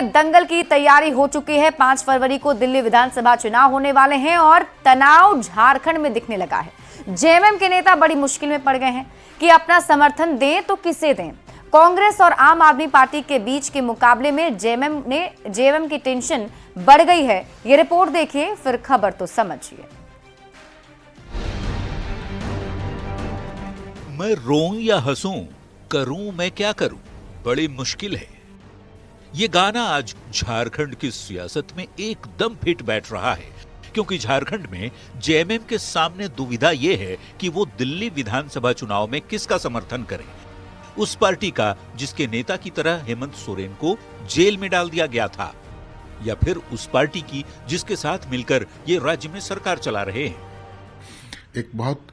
दंगल की तैयारी हो चुकी है। 5 फरवरी को दिल्ली विधानसभा चुनाव होने वाले हैं और तनाव झारखंड में दिखने लगा है। जेएमएम के नेता बड़ी मुश्किल में पड़ गए हैं कि अपना समर्थन दें तो किसे दें। कांग्रेस और आम आदमी पार्टी के बीच के मुकाबले में जेएमएम की टेंशन बढ़ गई है। ये रिपोर्ट देखिए, फिर खबर तो समझिए। मैं रोऊं या हंसूं, करूं मैं क्या करूं, बड़ी मुश्किल है। ये गाना आज झारखंड की सियासत में एकदम फिट बैठ रहा है, क्योंकि झारखंड में जेएमएम के सामने दुविधा ये है कि वो दिल्ली विधानसभा चुनाव में किसका समर्थन करे। उस पार्टी का जिसके नेता की तरह हेमंत सोरेन को जेल में डाल दिया गया था, या फिर उस पार्टी की जिसके साथ मिलकर ये राज्य में सरकार चला रहे हैं। एक बहुत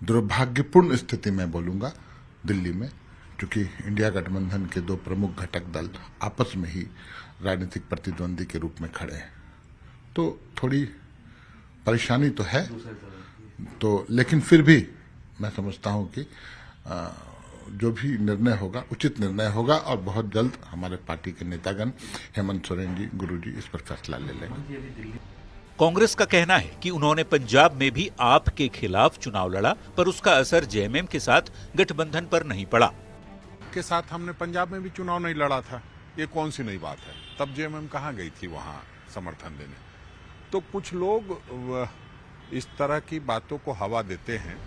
दुर्भाग्यपूर्ण स्थिति में बोलूंगा दिल्ली में, क्योंकि इंडिया गठबंधन के दो प्रमुख घटक दल आपस में ही राजनीतिक प्रतिद्वंदी के रूप में खड़े हैं, तो थोड़ी परेशानी तो है। तो लेकिन फिर भी मैं समझता हूं कि जो भी निर्णय होगा उचित निर्णय होगा और बहुत जल्द हमारे पार्टी के नेतागण हेमंत सोरेन जी, गुरु जी इस पर फैसला ले लेंगे। कांग्रेस का कहना है कि उन्होंने पंजाब में भी आप के खिलाफ चुनाव लड़ा, पर उसका असर जेएमएम के साथ गठबंधन पर नहीं पड़ा। के साथ हमने पंजाब में भी चुनाव नहीं लड़ा था, ये कौन सी नई बात है। तब जेएमएम कहां गई थी वहां समर्थन देने। तो कुछ लोग इस तरह की बातों को हवा देते हैं।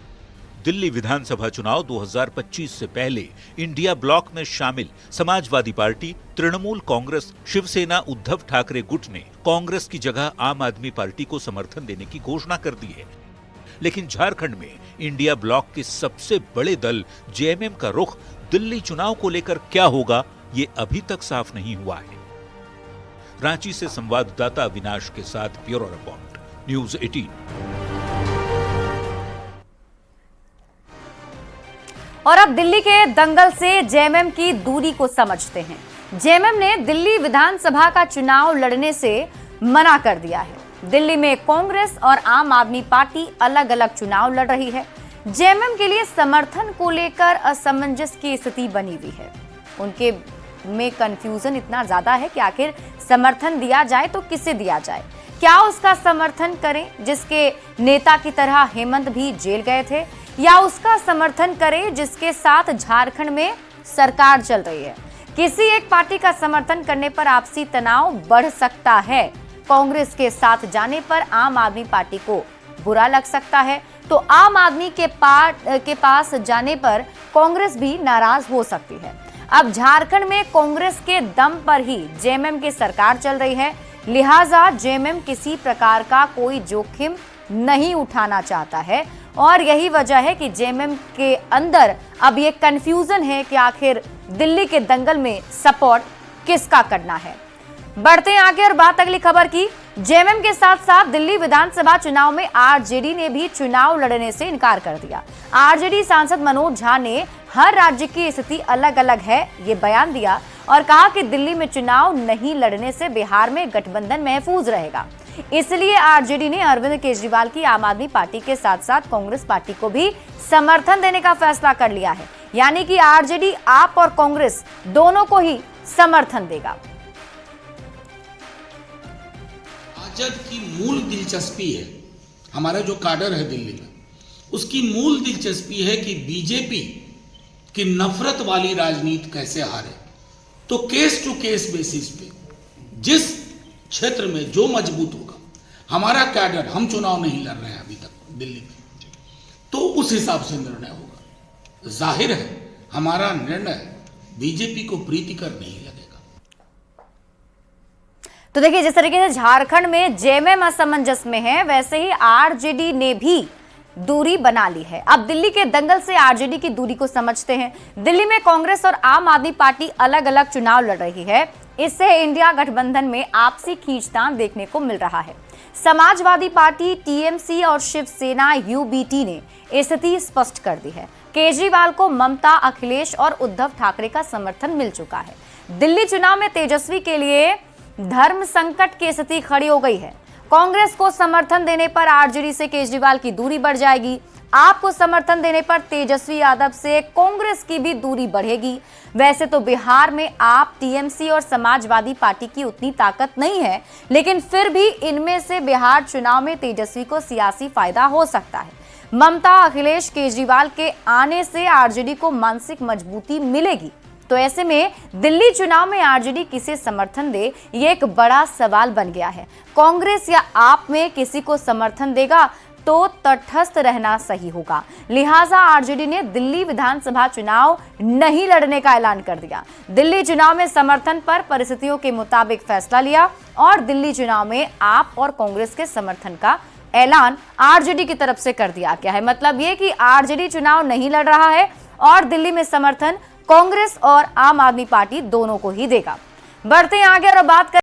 दिल्ली विधानसभा चुनाव 2025 से पहले इंडिया ब्लॉक में शामिल समाजवादी पार्टी, तृणमूल कांग्रेस, शिवसेना, उद्धव ठाकरे गुट ने कांग्रेस की जगह आम आदमी पार्टी को समर्थन देने की घोषणा कर दी है। लेकिन झारखंड में इंडिया ब्लॉक के सबसे बड़े दल जेएमएम का रुख दिल्ली चुनाव को लेकर क्या होगा, ये अभी तक साफ नहीं हुआ है। रांची से संवाददाता अविनाश के साथ ब्यूरो रिपोर्ट, न्यूज़ 18। और अब दिल्ली के दंगल से जेएमएम की दूरी को समझते हैं। जेएमएम ने दिल्ली विधानसभा का चुनाव लड़ने से मना कर दिया है। दिल्ली में कांग्रेस और आम आदमी पार्टी अलग अलग चुनाव लड़ रही है। जेएमएम के लिए समर्थन को लेकर असमंजस की स्थिति बनी हुई है। उनके में कंफ्यूजन इतना ज्यादा है कि आखिर समर्थन दिया जाए तो किसे दिया जाए। क्या उसका समर्थन करें जिसके नेता की तरह हेमंत भी जेल गए थे, या उसका समर्थन करें जिसके साथ झारखंड में सरकार चल रही है। किसी एक पार्टी का समर्थन करने पर आपसी तनाव बढ़ सकता है। कांग्रेस के साथ जाने पर आम आदमी पार्टी को बुरा लग सकता है, तो आम आदमी के पास जाने पर कांग्रेस भी नाराज हो सकती है। अब झारखंड में कांग्रेस के दम पर ही जेएमएम की सरकार चल रही है, लिहाजा जेएमएम किसी प्रकार का कोई जोखिम नहीं उठाना चाहता है। और यही वजह है कि जेएमएम के अंदर अब ये कंफ्यूजन है कि आखिर दिल्ली के दंगल में सपोर्ट किसका करना है। बढ़ते हैं आगे और बात अगली खबर की। जेएमएम के साथ साथ दिल्ली विधानसभा चुनाव में आरजेडी ने भी चुनाव लड़ने से इनकार कर दिया। आरजेडी सांसद मनोज झा ने हर राज्य की स्थिति अलग अलग है ये बयान दिया और कहा कि दिल्ली में चुनाव नहीं लड़ने से बिहार में गठबंधन महफूज रहेगा। इसलिए आरजेडी ने अरविंद केजरीवाल की आम आदमी पार्टी के साथ साथ कांग्रेस पार्टी को भी समर्थन देने का फैसला कर लिया है। यानी कि आरजेडी आप और कांग्रेस दोनों को ही समर्थन देगा। राजद की मूल दिलचस्पी है, हमारा जो काडर है दिल्ली में, उसकी मूल दिलचस्पी है कि बीजेपी की नफरत वाली राजनीति कैसे हारे। तो केस टू केस बेसिस पे जिस क्षेत्र में जो मजबूत होगा, हमारा कैडर, हम चुनाव नहीं लड़ रहे हैं अभी तक दिल्ली में, तो उस हिसाब से निर्णय होगा। जाहिर है हमारा निर्णय बीजेपी को प्रीतिकर नहीं लगेगा। तो देखिए, जिस तरीके से झारखंड में जेएमएम असमंजस में है, वैसे ही आरजेडी ने भी दूरी बना ली है। अब दिल्ली के दंगल से आरजेडी की दूरी को समझते हैं। दिल्ली में कांग्रेस और आम आदमी पार्टी अलग अलग चुनाव लड़ रही है। इससे इंडिया गठबंधन में आपसी खींचतान देखने को मिल रहा है। समाजवादी पार्टी, टीएमसी और शिवसेना यूबीटी ने स्थिति स्पष्ट कर दी है। केजरीवाल को ममता, अखिलेश और उद्धव ठाकरे का समर्थन मिल चुका है। दिल्ली चुनाव में तेजस्वी के लिए धर्म संकट की स्थिति खड़ी हो गई है। कांग्रेस को समर्थन देने पर आरजेडी से केजरीवाल की दूरी बढ़ जाएगी। आप को समर्थन देने पर तेजस्वी यादव से कांग्रेस की भी दूरी बढ़ेगी। वैसे तो बिहार में आप, टीएमसी और समाजवादी पार्टी की उतनी ताकत नहीं है, लेकिन फिर भी इनमें से बिहार चुनाव में तेजस्वी को सियासी फायदा हो सकता है। ममता, अखिलेश, केजरीवाल के आने से आरजेडी को मानसिक मजबूती मिलेगी। तो ऐसे में दिल्ली चुनाव में आरजेडी किसे समर्थन दे, ये एक बड़ा सवाल बन गया है। कांग्रेस या आप में किसी को समर्थन देगा तो तटस्थ रहना सही होगा। लिहाजा आरजेडी ने दिल्ली विधानसभा चुनाव नहीं लड़ने का ऐलान कर दिया। दिल्ली चुनाव में समर्थन पर परिस्थितियों के मुताबिक फैसला लिया और दिल्ली चुनाव में आप और कांग्रेस के समर्थन का ऐलान आरजेडी की तरफ से कर दिया गया है। मतलब ये कि आरजेडी चुनाव नहीं लड़ रहा है और दिल्ली में समर्थन कांग्रेस और आम आदमी पार्टी दोनों को ही देगा। बढ़ते हैं आगे और बात